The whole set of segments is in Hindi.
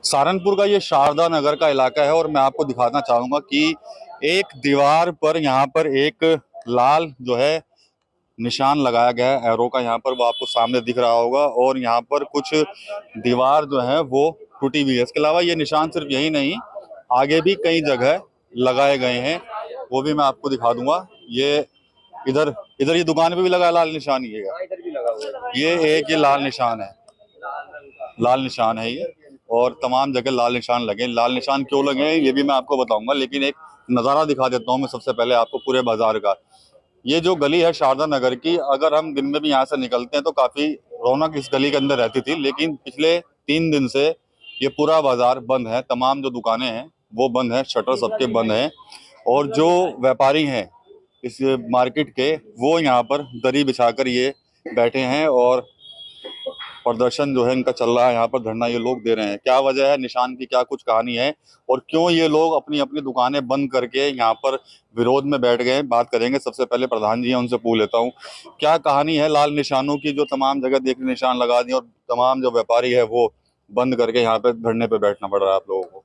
सहारनपुर का ये शारदा नगर का इलाका है और मैं आपको दिखाना चाहूंगा कि एक दीवार पर यहाँ पर एक लाल जो है निशान लगाया गया है एरो का। यहाँ पर वो आपको सामने दिख रहा होगा और यहाँ पर कुछ दीवार जो है वो टूटी हुई है। इसके अलावा ये निशान सिर्फ यही नहीं, आगे भी कई जगह लगाए गए हैं, वो भी मैं आपको दिखा दूंगा। ये इधर इधर ये दुकान पे भी लगा है लाल निशान। इधर भी लगा हुआ है। ये लाल निशान है, लाल निशान है ये। और तमाम जगह लाल निशान लगे। लाल निशान क्यों लगे हैं ये भी मैं आपको बताऊंगा, लेकिन एक नज़ारा दिखा देता हूँ मैं सबसे पहले आपको पूरे बाजार का। ये जो गली है शारदा नगर की, अगर हम दिन में भी यहाँ से निकलते हैं तो काफी रौनक इस गली के अंदर रहती थी, लेकिन पिछले 3 दिन से ये पूरा बाजार बंद है। तमाम जो दुकानें हैं वो बंद है, शटर सबके बंद हैं और जो व्यापारी हैं इस मार्केट के वो यहाँ पर दरी बिछाकर ये बैठे हैं और प्रदर्शन जो है इनका चल रहा है। यहाँ पर धरना ये लोग दे रहे हैं। क्या वजह है, निशान की क्या कुछ कहानी है और क्यों ये लोग अपनी अपनी दुकानें बंद करके यहाँ पर विरोध में बैठ गए, बात करेंगे। सबसे पहले प्रधान जी हैं, उनसे पूछ लेता हूँ क्या कहानी है लाल निशानों की, जो तमाम जगह देखने निशान लगा दिए और तमाम जो व्यापारी है वो बंद करके यहाँ पे धरने पे बैठना पड़ रहा है आप लोगों को।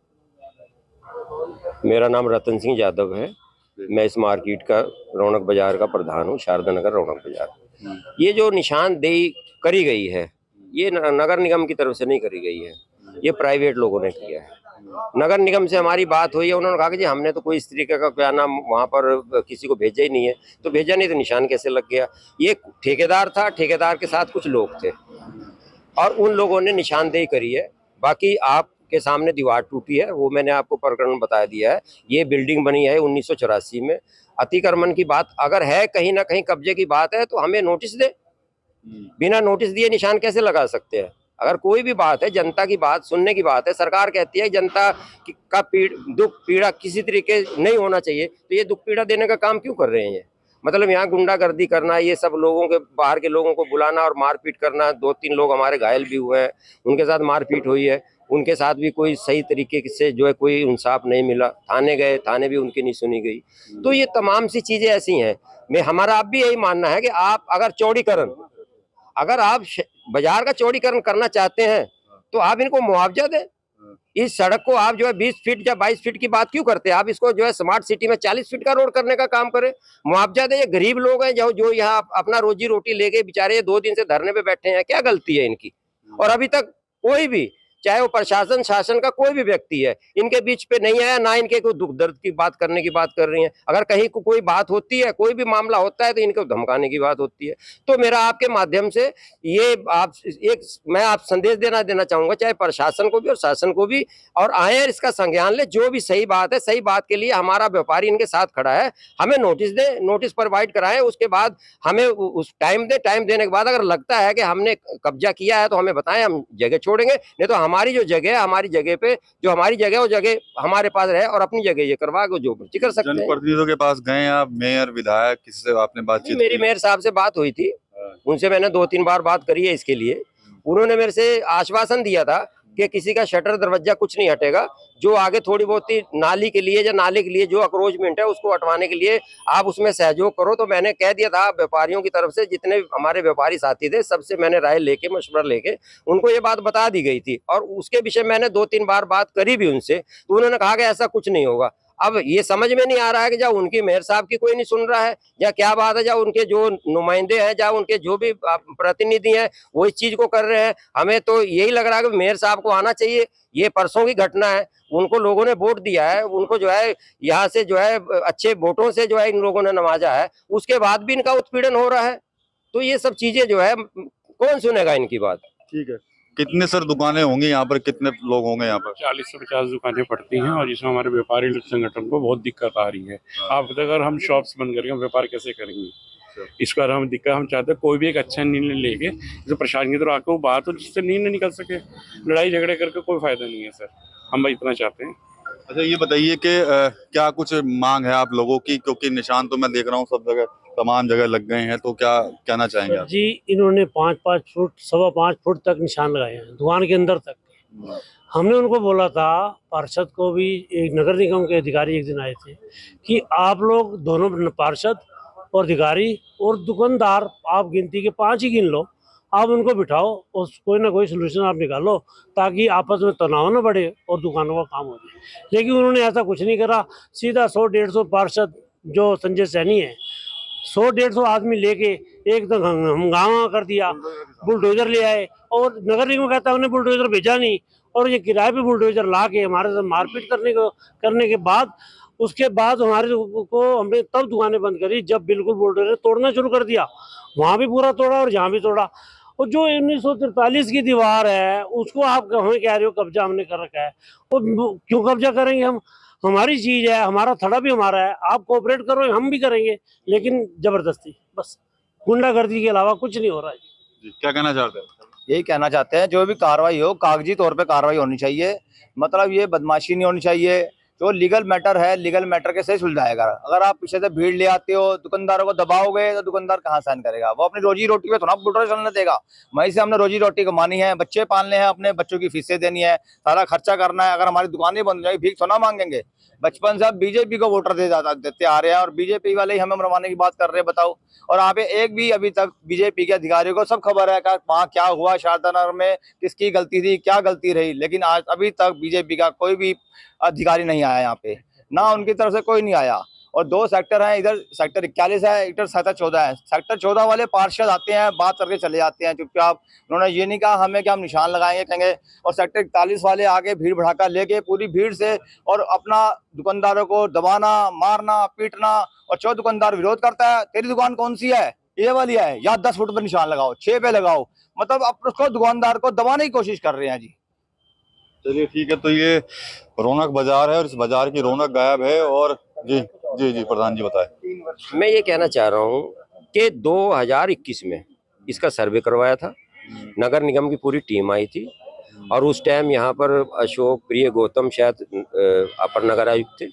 मेरा नाम रतन सिंह यादव है। मैं इस मार्केट का रौनक बाजार का प्रधान हूँ, शारदा नगर रौनक बाजार। ये जो निशानदेही करी गई है ये नगर निगम की तरफ से नहीं करी गई है, ये प्राइवेट लोगों ने किया है। नगर निगम से हमारी बात हुई है, उन्होंने कहा कि जी हमने तो कोई इस तरीके का क्या नाम वहाँ पर किसी को भेजा ही नहीं है। तो भेजा नहीं तो निशान कैसे लग गया? ये ठेकेदार था, ठेकेदार के साथ कुछ लोग थे और उन लोगों ने निशानदेही करी है। बाकी आपके सामने दीवार टूटी है, वो मैंने आपको प्रकरण बता दिया है। ये बिल्डिंग बनी है 1984 में। अतिक्रमण की बात अगर है, कहीं ना कहीं कब्जे की बात है तो हमें नोटिस दे। बिना नोटिस दिए निशान कैसे लगा सकते हैं? अगर कोई भी बात है, जनता की बात सुनने की बात है, सरकार कहती है जनता का दुख पीड़ा किसी तरीके नहीं होना चाहिए, तो ये दुख पीड़ा देने का काम क्यों कर रहे हैं? ये मतलब यहाँ गुंडागर्दी करना, ये सब लोगों के बाहर के लोगों को बुलाना और मारपीट करना। 2-3 लोग हमारे घायल भी हुए हैं, उनके साथ मारपीट हुई है। उनके साथ भी कोई सही तरीके से जो है कोई इंसाफ नहीं मिला। थाने गए, थाने भी उनकी नहीं सुनी गई। तो ये तमाम सी चीजें ऐसी हैं। हमारा आप भी यही मानना है कि आप अगर चौड़ीकरण, अगर आप बाजार का चौड़ीकरण करना चाहते हैं तो आप इनको मुआवजा दें। इस सड़क को आप जो है 20 फीट या 22 फीट की बात क्यों करते हैं? आप इसको जो है स्मार्ट सिटी में 40 फीट का रोड करने का काम करें, मुआवजा दें। ये गरीब लोग हैं जो यहाँ अपना रोजी रोटी लेके बेचारे 2 दिन से धरने पे बैठे हैं, क्या गलती है इनकी? और अभी तक कोई भी, चाहे वो प्रशासन शासन का कोई भी व्यक्ति है, इनके बीच पे नहीं आया, ना इनके कोई दुख दर्द की बात करने की बात कर रही है। अगर कहीं कोई बात होती है, कोई भी मामला होता है तो इनको धमकाने की बात होती है। तो मेरा आपके माध्यम से ये मैं आप संदेश देना चाहूंगा, चाहे प्रशासन को भी और शासन को भी, और आए इसका संज्ञान ले। जो भी सही बात है, सही बात के लिए हमारा व्यापारी इनके साथ खड़ा है, हमें नोटिस दे, नोटिस प्रोवाइड कराएं। उसके बाद हमें उस टाइम दे, टाइम देने के बाद अगर लगता है कि हमने कब्जा किया है तो हमें बताएं, हम जगह छोड़ेंगे। नहीं तो हमारी जो जगह है, हमारी जगह पे जो हमारी जगह, वो जगह हमारे पास रहे और अपनी जगह ये करवा के जो मर्जी कर सकते हैं। जनप्रतिनिधियों के पास गए आप, मेयर विधायक, किसी से आपने बातचीत? मेरी मेयर साहब से बात हुई थी, उनसे मैंने 2-3 बार बात करी है इसके लिए। उन्होंने मेरे से आश्वासन दिया था कि किसी का शटर दरवाजा कुछ नहीं हटेगा। जो आगे थोड़ी बहुत ही नाली के लिए या नाले के लिए जो अक्रोचमेंट है उसको हटवाने के लिए आप उसमें सहयोग करो। तो मैंने कह दिया था व्यापारियों की तरफ से, जितने हमारे व्यापारी साथी थे सबसे मैंने राय लेके, मशवरा लेके उनको ये बात बता दी गई थी और उसके विषय मैंने 2-3 बार बात करी भी उनसे। तो उन्होंने कहा कि ऐसा कुछ नहीं होगा। अब ये समझ में नहीं आ रहा है कि जब उनकी मेयर साहब की कोई नहीं सुन रहा है या क्या बात है, जब उनके जो नुमाइंदे हैं, जब उनके जो भी प्रतिनिधि हैं वो इस चीज को कर रहे हैं। हमें तो यही लग रहा है कि मेयर साहब को आना चाहिए। ये परसों की घटना है, उनको लोगों ने वोट दिया है, उनको जो है यहाँ से जो है अच्छे वोटों से जो है इन लोगों ने नवाजा है, उसके बाद भी इनका उत्पीड़न हो रहा है। तो ये सब चीजें जो है कौन सुनेगा इनकी बात? ठीक है। कितने सर दुकानें होंगी यहाँ पर, कितने लोग होंगे यहाँ पर? 40 से 50 दुकानें पड़ती हैं और जिसमें हमारे व्यापारी संगठन को बहुत दिक्कत आ रही है। आप अगर हम शॉप्स बंद करेंगे, व्यापार कैसे करेंगे? इस पर हम दिक्कत, हम चाहते हैं कोई भी एक अच्छा निर्णय लेके जो प्रशासन की तरफ आके वो बात हो जिससे निर्णय निकल सके। लड़ाई झगड़े करके कोई फायदा नहीं है सर, हम बस इतना चाहते हैं। अच्छा ये बताइए कि क्या कुछ मांग है आप लोगों की, क्योंकि निशान तो मैं देख रहा हूँ सब जगह, तमाम जगह लग गए हैं, तो क्या कहना चाहेंगे आप? जी, इन्होंने 5-5 फुट, 5.25 फुट तक निशान लगाए हैं दुकान के अंदर तक। हमने उनको बोला था, पार्षद को भी, एक नगर निगम के अधिकारी एक दिन आए थे कि आप लोग दोनों पार्षद और अधिकारी और दुकानदार, आप गिनती के 5 ही गिन लो, आप उनको बिठाओ और कोई ना कोई सोल्यूशन आप निकालो, ताकि आपस में तनाव न बढ़े और दुकानों का काम हो जाए। लेकिन उन्होंने ऐसा कुछ नहीं करा, सीधा 100-150 पार्षद जो संजय सैनी है 100-150 आदमी लेके एकदम हंगामा कर दिया, बुलडोजर ले आए। और नगर निगम कहता है उन्हें बुलडोजर भेजा नहीं, और ये किराए पे बुलडोजर ला के हमारे साथ मारपीट करने के बाद उसके बाद हमारे को हमने तब दुकानें बंद करी जब बिल्कुल बुलडोजर तोड़ना शुरू कर दिया। वहाँ भी पूरा तोड़ा और यहाँ भी तोड़ा। और जो 1943 की दीवार है उसको आप हमें कह रहे हो कब्जा हमने कर रखा है, और क्यों कब्जा करेंगे हम? हमारी चीज है, हमारा थड़ा भी हमारा है, आप कोऑपरेट करो हम भी करेंगे, लेकिन जबरदस्ती, बस गुंडागर्दी के अलावा कुछ नहीं हो रहा है। जी, क्या कहना चाहते हैं? यही कहना चाहते हैं जो भी कार्रवाई हो कागजी तौर पे कार्रवाई होनी चाहिए, मतलब ये बदमाशी नहीं होनी चाहिए। जो लीगल मैटर है लीगल मैटर के से सुलझाएगा। अगर आप पीछे से भीड़ ले आते हो, दुकानदारों को दबाओगे तो दुकानदार कहाँ सहन करेगा? वो अपनी रोजी रोटी पे थोड़ा बुलडोजर चलने देगा। वहीं से हमने रोजी रोटी कमानी है, बच्चे पालने हैं, अपने बच्चों की फीसें देनी है, सारा खर्चा करना है। अगर हमारी दुकानें बंद हो जाएगी भीख थोड़ा मांगेंगे। बचपन से अब बीजेपी को वोटर देते आ रहे हैं और बीजेपी वाले ही हमें मरवाने की बात कर रहे हैं, बताओ। और यहाँ पे एक भी अभी तक बीजेपी के अधिकारियों को सब खबर है कि वहाँ क्या हुआ, शारदा नगर में किसकी गलती थी, क्या गलती रही, लेकिन आज अभी तक बीजेपी का कोई भी अधिकारी नहीं आया यहाँ पे, ना उनकी तरफ से कोई नहीं आया। और 2 सेक्टर हैं, इधर सेक्टर 41 है, इधर सेक्टर 14 है। सेक्टर 14 वाले पार्षद आते हैं, बात करके चले जाते हैं चुपचाप। उन्होंने ये नहीं कहा हमें कि हम निशान लगाएंगे कहेंगे, और सेक्टर 41 वाले आगे भीड़ भड़ाका लेके पूरी भीड़ से और अपना दुकानदारों को दबाना, मारना, पीटना। और जो दुकानदार विरोध करता है, तेरी दुकान कौन सी है, ये वाली है, या 10 फुट पर निशान लगाओ, 6 पे लगाओ, मतलब अब उसको दुकानदार को दबाने की कोशिश कर रहे हैं जी। चलिए ठीक है, तो ये रौनक बाजार है और इस बाजार की रौनक गायब है। और जी जी जी प्रधान जी बताएं। मैं ये कहना चाह रहा हूँ कि 2021 में इसका सर्वे करवाया था, नगर निगम की पूरी टीम आई थी और उस टाइम यहाँ पर अशोक प्रिय गौतम शायद अपर नगर आयुक्त थे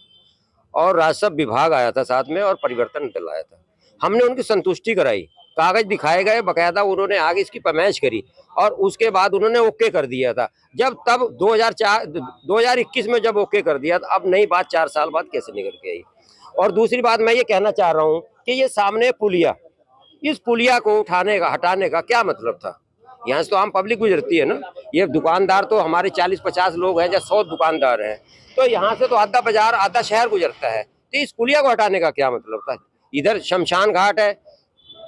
और राजस्व विभाग आया था साथ में और परिवर्तन दल आया था। हमने उनकी संतुष्टि कराई, कागज दिखाए गए, बकायदा उन्होंने आगे इसकी पैमाइश करी और उसके बाद उन्होंने ओके कर दिया था। जब तब 2021 में जब ओके कर दिया, तो अब नई बात 4 साल बाद कैसे निकल के आई? और दूसरी बात मैं ये कहना चाह रहा हूँ कि ये सामने पुलिया, इस पुलिया को हटाने का क्या मतलब था? यहाँ से तो आम पब्लिक गुजरती है ना, ये दुकानदार तो हमारे 40-50 लोग हैं या 100 दुकानदार हैं, तो यहाँ से तो आधा बाजार आधा शहर गुजरता है, तो इस पुलिया को हटाने का क्या मतलब था? इधर शमशान घाट है,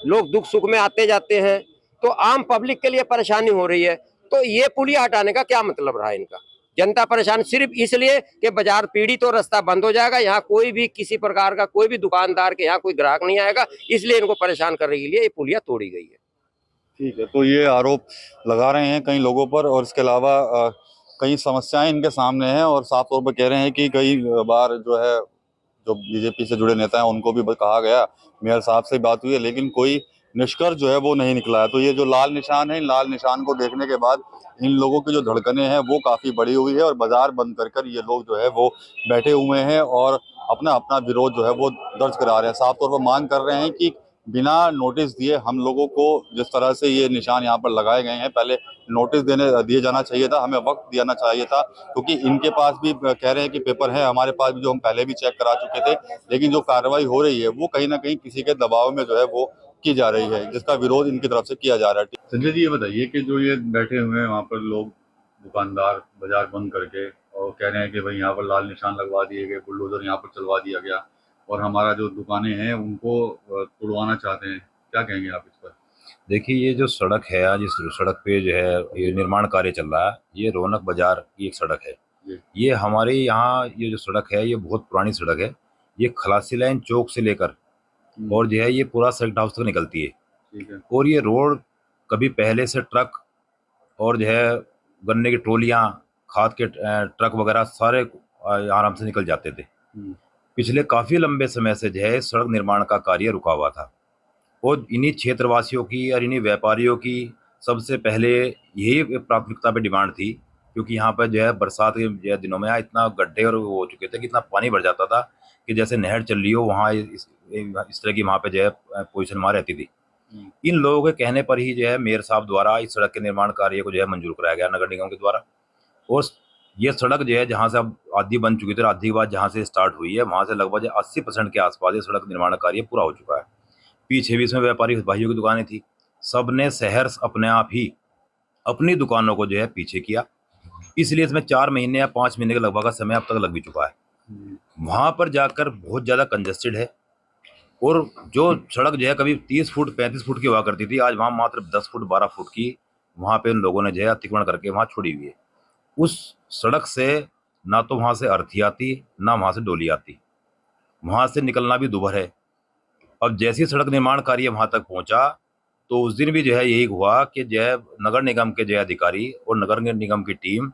लोग दुख सुख में आते जाते हैं, तो आम पब्लिक के लिए परेशानी हो रही है, तो ये पुलिया हटाने का क्या मतलब रहा इनका? जनता परेशान सिर्फ इसलिए कि बाजार पीड़ित तो रास्ता बंद हो जाएगा, यहाँ कोई भी किसी प्रकार का कोई भी दुकानदार के यहाँ कोई ग्राहक नहीं आएगा, इसलिए इनको परेशान करने के लिए ये पुलिया तोड़ी गई है। ठीक है, तो ये आरोप लगा रहे हैं कई लोगों पर और इसके अलावा कई समस्याएं इनके सामने हैं और साफ तौर पर कह रहे हैं कि कई बार जो है जो बीजेपी से जुड़े नेता हैं उनको भी कहा गया, मेयर साहब से बात हुई है, लेकिन कोई निष्कर्ष जो है वो नहीं निकला है। तो ये जो लाल निशान है, इन लाल निशान को देखने के बाद इन लोगों की जो धड़कनें हैं वो काफ़ी बढ़ी हुई है और बाजार बंद कर ये लोग जो है वो बैठे हुए हैं और अपना अपना विरोध जो है वो दर्ज करा रहे हैं। साफ तौर पर मांग कर रहे हैं कि बिना नोटिस दिए हम लोगों को जिस तरह से ये निशान यहाँ पर लगाए गए हैं, पहले नोटिस दिए जाना चाहिए था, हमें वक्त देना चाहिए था, क्योंकि इनके पास भी कह रहे हैं कि पेपर है, हमारे पास भी जो हम पहले भी चेक करा चुके थे, लेकिन जो कार्रवाई हो रही है वो कहीं ना कहीं किसी के दबाव में जो है वो की जा रही है, जिसका विरोध इनकी तरफ से किया जा रहा है। संजय जी ये बताइए कि जो ये बैठे हुए हैं वहाँ पर लोग, दुकानदार बाजार बंद करके, और कह रहे हैं कि भाई यहाँ पर लाल निशान लगवा दिए गए, बुलडोजर यहाँ पर चलवा दिया गया और हमारा जो दुकानें हैं उनको तोड़वाना चाहते हैं, क्या कहेंगे आप इस पर? देखिए, ये जो सड़क है, आज इस सड़क पे जो है ये निर्माण कार्य चल रहा है, ये रौनक बाजार की एक सड़क है। ये हमारे यहाँ ये जो सड़क है ये बहुत पुरानी सड़क है, ये खलासी लाइन चौक से लेकर और जो है ये पूरा सर्किट हाउस तक निकलती है। ठीक है। और ये रोड कभी पहले से ट्रक और जो है गन्ने की ट्रोलियाँ, खाद के ट्रक वगैरह सारे आराम से निकल जाते थे। पिछले काफ़ी लंबे समय से जो है सड़क निर्माण का कार्य रुका हुआ था और इन्हीं क्षेत्रवासियों की और इन्हीं व्यापारियों की सबसे पहले यही प्राथमिकता पे डिमांड थी, क्योंकि यहाँ पर जो है बरसात के जो है दिनों में इतना गड्ढे और वो हो चुके थे कि इतना पानी भर जाता था कि जैसे नहर चल रही हो, वहाँ इस तरह की वहाँ पे जो है पोजीशन वहाँ रहती थी। इन लोगों के कहने पर ही जो है मेयर साहब द्वारा इस सड़क के निर्माण कार्य को जो है मंजूर कराया गया नगर निगम के द्वारा। और ये सड़क जो है जहाँ से अब आधी बन चुकी थी, आधी के बाद जहाँ से स्टार्ट हुई है वहाँ से लगभग 80% के आसपास ये सड़क निर्माण कार्य पूरा हो चुका है। पीछे भी इसमें व्यापारी भाइयों की दुकानें थी, सबने शहर अपने आप ही अपनी दुकानों को जो है पीछे किया, इसलिए इसमें 4 महीने या 5 महीने का लगभग का समय अब तक लग भी चुका है। वहाँ पर जाकर बहुत ज़्यादा कंजेस्टेड है, और जो सड़क जो है कभी 30 फुट 35 फुट की हुआ करती थी, आज वहाँ मात्र 10 फुट 12 फुट की वहाँ पे उन लोगों ने जो है अतिक्रमण करके वहाँ छोड़ी हुई है। उस सड़क से ना तो वहाँ से अर्थी आती, ना वहाँ से डोली आती, वहाँ से निकलना भी दूभर है। अब जैसी सड़क निर्माण कार्य वहाँ तक पहुँचा, तो उस दिन भी जो है यही हुआ कि जो है नगर निगम के जो है अधिकारी और नगर निगम की टीम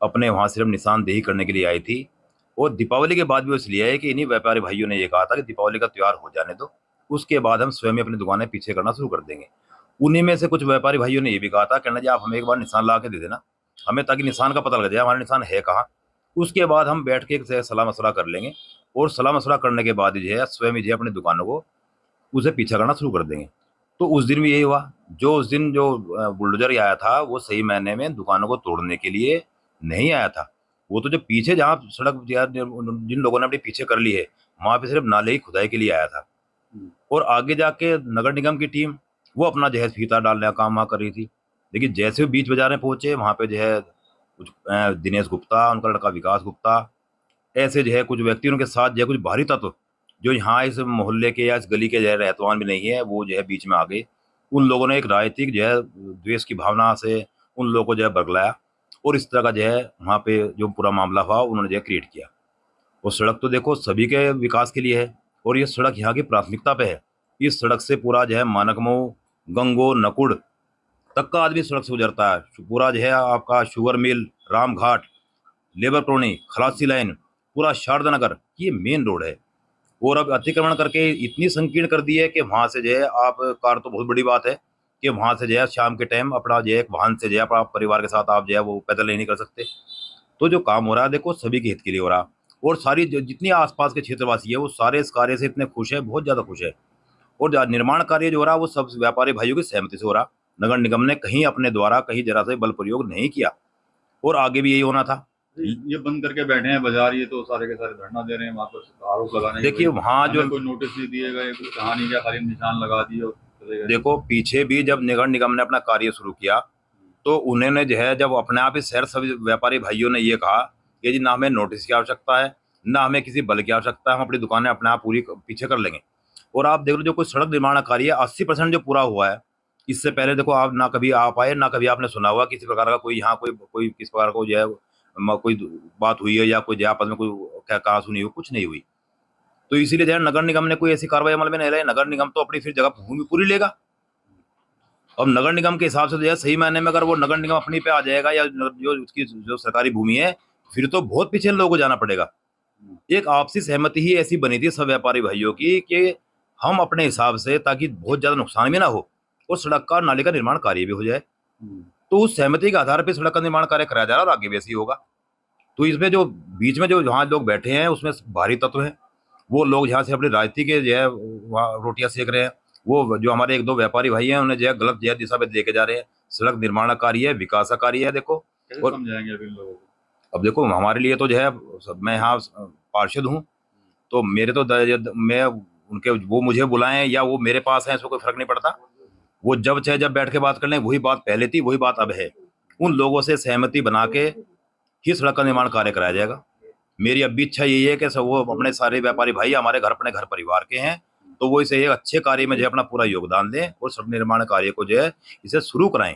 अपने वहाँ सिर्फ निशानदेही करने के लिए आई थी, और दीपावली के बाद भी वो इसलिए है कि इन्हीं व्यापारी भाइयों ने ये कहा था कि दीपावली का त्यौहार हो जाने दो, उसके बाद हम स्वयं ही अपनी दुकानें पीछे करना शुरू कर देंगे। उन्हीं में से कुछ व्यापारी भाइयों ने ये भी कहा था, कहना जी आप हमें एक बार निशान ला के दे देना हमें, ताकि निशान का पता लग जाए हमारा निशान है कहाँ, उसके बाद हम बैठ के एक सलाह मशवरा कर लेंगे, और सलाह मशवरा करने के बाद जो है स्वयं ही जो है अपनी दुकानों को उसे पीछा करना शुरू कर देंगे। तो उस दिन भी यही हुआ, जो उस दिन जो बुलडोजर आया था वो सही मायने में दुकानों को तोड़ने के लिए नहीं आया था। वो तो जो पीछे जहाँ सड़क जिन लोगों ने अपने पीछे कर ली है, वहाँ पे सिर्फ नाले की खुदाई के लिए आया था, और आगे जाके नगर निगम की टीम वो अपना जो है फीता डालने का काम वहाँ कर रही थी। लेकिन जैसे वो बीच बाजार में पहुंचे, वहाँ पे जो है कुछ दिनेश गुप्ता, उनका लड़का विकास गुप्ता, ऐसे जो है कुछ व्यक्ति उनके साथ जो है कुछ बाहरी तत्व जो यहाँ इस मोहल्ले के या इस गली के जो है रहतवान भी नहीं है, वो जो है बीच में आ गए। उन लोगों ने एक राजनीतिक जो है द्वेष की भावना से उन लोगों को जो है बरगलाया, और इस तरह का जो है वहाँ पे जो पूरा मामला हुआ उन्होंने जो है क्रिएट किया। वो सड़क तो देखो सभी के विकास के लिए है, और ये सड़क यहाँ की प्राथमिकता पे है। इस सड़क से पूरा जो है मानकमो, गंगो, नकुड़ तक का आदमी सड़क से गुजरता है। पूरा जो है आपका sugar mill, Ramghat, labour colony, खलासी लाइन, पूरा शारदा नगर, ये मेन रोड है। और अब अतिक्रमण करके इतनी संकीर्ण कर दी है कि वहाँ से जो है आप कार तो बहुत बड़ी बात है कि वहाँ से जो है शाम के टाइम अपना जो है एक वाहन से जो है अपना परिवार के साथ आप जो है वो पैदल नहीं कर सकते। तो जो काम हो रहा है देखो सभी के हित के लिए हो रहा, और सारी जितनी आसपास के क्षेत्रवासी है वो सारे इस कार्य से इतने खुश है, बहुत ज़्यादा खुश है। और निर्माण कार्य जो हो रहा है वो सब व्यापारी भाइयों की सहमति से हो रहा। नगर निगम ने कहीं अपने द्वारा कहीं जरा से बल प्रयोग नहीं किया, और आगे भी यही होना था। ये बंद करके बैठे हैं बाजार, ये तो सारे के सारे धरना दे रहे हैं वहाँ पर आरोप लगाने। देखिए वहाँ जो कोई नोटिस नहीं दिए गए, कुछ कहानी क्या, खाली निशान लगा दिए और चले गए। देखो पीछे भी जब नगर निगम ने अपना कार्य शुरू किया, तो उन्होंने जो है जब अपने आप ही शहर सभी व्यापारी भाइयों ने ये कहा कि जी ना हमें नोटिस की आवश्यकता है, ना हमें किसी बल की आवश्यकता है, हम अपनी दुकानें अपने आप पूरी पीछे कर लेंगे। और आप देख लो जो कोई सड़क निर्माण कार्य 80% जो पूरा हुआ है, इससे पहले देखो आप ना कभी आप आए, ना कभी आपने सुना हुआ किसी प्रकार का कोई यहाँ कोई किस प्रकार को जो है कोई बात हुई है, या कोई आपस में कोई क्या कहा सुनी हो, कुछ नहीं हुई। तो इसीलिए जो है नगर निगम ने कोई ऐसी कार्रवाई अमल में नहीं लाई। नगर निगम तो अपनी फिर जगह भूमि पूरी लेगा। अब नगर निगम के हिसाब से जो है सही मायने में अगर वो नगर निगम अपनी पे आ जाएगा, या जो उसकी जो सरकारी भूमि है, फिर तो बहुत पीछे लोगों को जाना पड़ेगा। एक आपसी सहमति ही ऐसी बनी थी सब व्यापारी भाइयों की कि हम अपने हिसाब से, ताकि बहुत ज्यादा नुकसान भी ना हो और सड़क का नाले का निर्माण कार्य भी हो जाए, तो उस सहमति के आधार पर सड़क का निर्माण कार्य कराया जा रहा है, और आगे भी ऐसे ही होगा। तो इसमें जो बीच में जो जहाँ लोग बैठे हैं उसमें भारी तत्व हैं, वो लोग यहाँ से अपनी राजनीति के जो है वहाँ रोटियां सेक रहे हैं। वो जो हमारे 1-2 व्यापारी भाई हैं उन्हें जो है गलत जो है दिशा में लेके जा रहे हैं। सड़क निर्माण कार्य है, विकास कार्य है। देखो कैसे समझाएंगे अभी इन लोगों को? अब देखो हमारे लिए तो जो है मैं यहाँ पार्षद हूँ, तो मेरे तो मैं उनके, वो मुझे बुलाएं या वो मेरे पास है, इसमें कोई फर्क नहीं पड़ता। वो जब चाहे जब बैठ के बात कर लें, वही बात पहले थी, वही बात अब है। उन लोगों से सहमति बना के ही सड़क का निर्माण कार्य कराया जाएगा। मेरी अब भी इच्छा यही है कि सब वो अपने सारे व्यापारी भाई हमारे घर, अपने घर परिवार के हैं, तो वो इसे एक अच्छे कार्य में जो है अपना पूरा योगदान दें और सड़क निर्माण कार्य को जो है इसे शुरू कराएं।